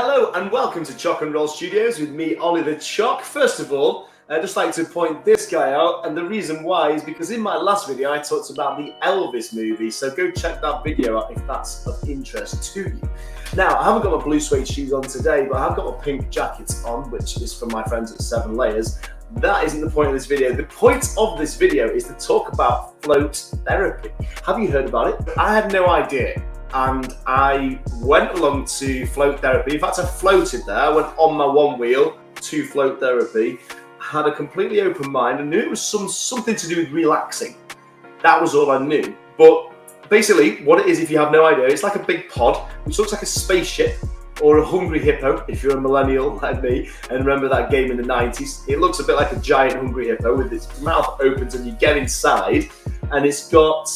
Hello and welcome to Chock and Roll Studios with me, Ollie the Chock. First of all, I'd just like to point this guy out, and the reason why is because in my last video I talked about the Elvis movie, so go check that video out if that's of interest to you. Now, I haven't got my blue suede shoes on today, but I've got my pink jacket on, which is from my friends at 7 Layers. That isn't the point of this video. The point of this video is to talk about float therapy. Have you heard about it? I had no idea. And I went along to float therapy. In fact, I floated there. I went on my one wheel to float therapy. Had a completely open mind and knew it was something to do with relaxing. That was all I knew. But basically, what it is, if you have no idea, it's like a big pod, which looks like a spaceship or a hungry hippo, if you're a millennial like me and remember that game in the 90s. It looks a bit like a giant hungry hippo with its mouth opens and you get inside. And it's got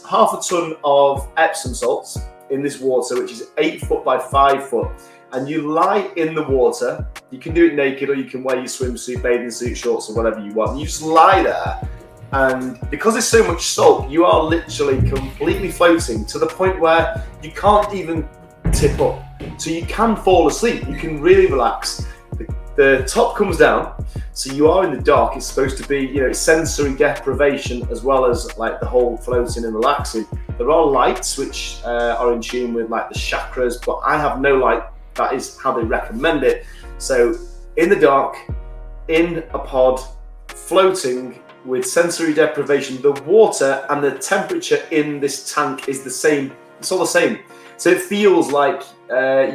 half a ton of Epsom salts in this water, which is 8 foot by 5 foot. And you lie in the water. You can do it naked, or you can wear your swimsuit, bathing suit, shorts, or whatever you want. You just lie there. And because there's so much salt, you are literally completely floating to the point where you can't even tip up. So you can fall asleep. You can really relax. The top comes down, so you are in the dark. It's supposed to be, it's sensory deprivation as well as like the whole floating and relaxing. There are lights which are in tune with like the chakras, but I have no light. That is how they recommend it. So in the dark, in a pod, floating with sensory deprivation, the water and the temperature in this tank is the same. It's all the same. So it feels like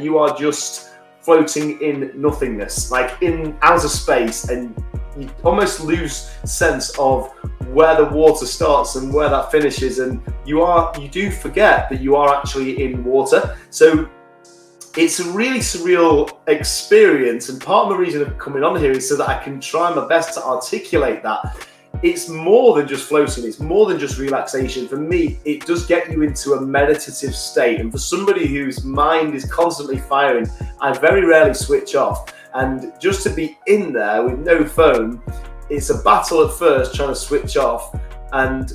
you are just floating in nothingness, like in outer space, and you almost lose sense of where the water starts and where that finishes, and you do forget that you are actually in water. So it's a really surreal experience, and part of the reason of coming on here is so that I can try my best to articulate that. It's more than just floating, it's more than just relaxation. For me, it does get you into a meditative state. And for somebody whose mind is constantly firing, I very rarely switch off. And just to be in there with no phone, it's a battle at first trying to switch off. And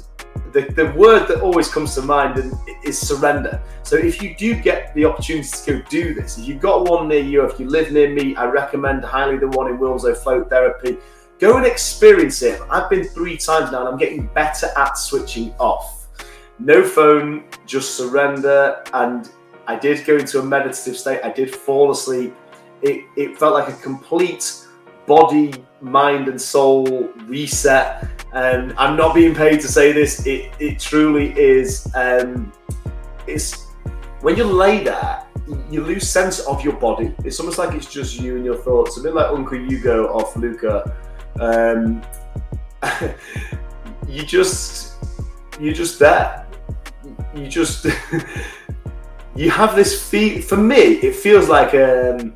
the word that always comes to mind is surrender. So if you do get the opportunity to go do this, if you've got one near you, if you live near me, I recommend highly the one in Wilmslow, Float Therapy. Go and experience it. I've been 3 times now and I'm getting better at switching off. No phone, just surrender. And I did go into a meditative state. I did fall asleep. It felt like a complete body, mind and soul reset. And I'm not being paid to say this. It truly is. It's when you lay there, you lose sense of your body. It's almost like it's just you and your thoughts. A bit like Uncle Hugo off Luca. You're just there. You have this feel. For me, it feels like I'm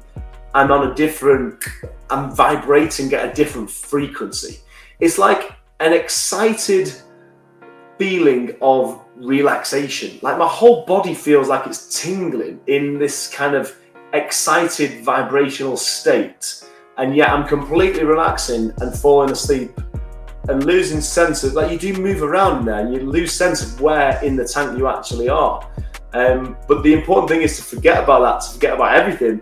vibrating at a different frequency. It's like an excited feeling of relaxation. Like my whole body feels like it's tingling in this kind of excited vibrational state. And yet I'm completely relaxing and falling asleep and losing sense of, like, you do move around there and you lose sense of where in the tank you actually are. But the important thing is to forget about that, to forget about everything.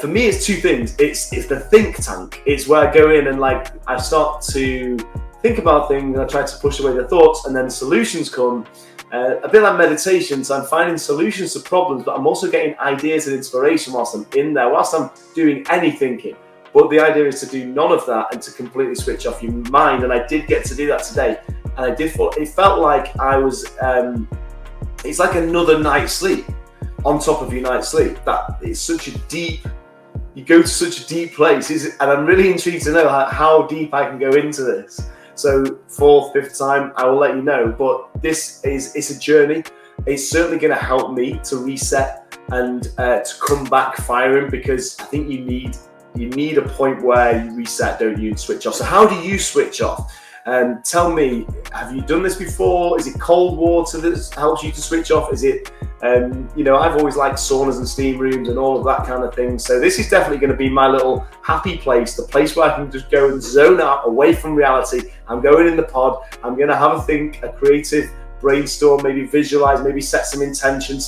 For me, it's 2 things. It's the think tank. It's where I go in and like I start to think about things and I try to push away the thoughts, and then solutions come. A bit like meditation, so I'm finding solutions to problems, but I'm also getting ideas and inspiration whilst I'm in there, whilst I'm doing any thinking. But the idea is to do none of that and to completely switch off your mind. And I did get to do that today. And I did it felt like I was, it's like another night's sleep on top of your night's sleep. That it's such a deep, you go to such a deep place. And I'm really intrigued to know how deep I can go into this. So 4th, 5th time, I will let you know. But it's a journey. It's certainly going to help me to reset and to come back firing, because I think you need a point where you reset, don't you, and switch off. So how do you switch off? Tell me, have you done this before? Is it cold water that helps you to switch off? Is it, I've always liked saunas and steam rooms and all of that kind of thing. So this is definitely going to be my little happy place, the place where I can just go and zone out away from reality. I'm going in the pod. I'm going to have a think, a creative brainstorm, maybe visualize, maybe set some intention,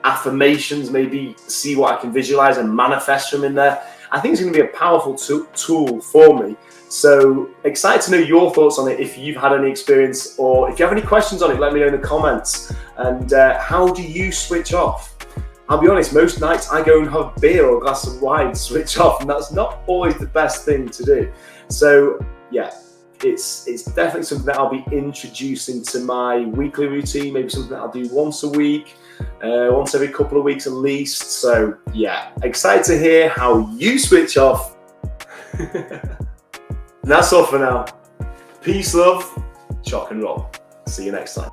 affirmations, maybe see what I can visualize and manifest from in there. I think it's going to be a powerful tool for me. So excited to know your thoughts on it, if you've had any experience, or if you have any questions on it, let me know in the comments. And how do you switch off? I'll be honest, most nights I go and have a beer or a glass of wine to switch off, and that's not always the best thing to do. So yeah, it's definitely something that I'll be introducing to my weekly routine, maybe something that I'll do once a week, once every couple of weeks at least. So yeah, excited to hear how you switch off. And that's all for now. Peace, love, chock and roll. See you next time.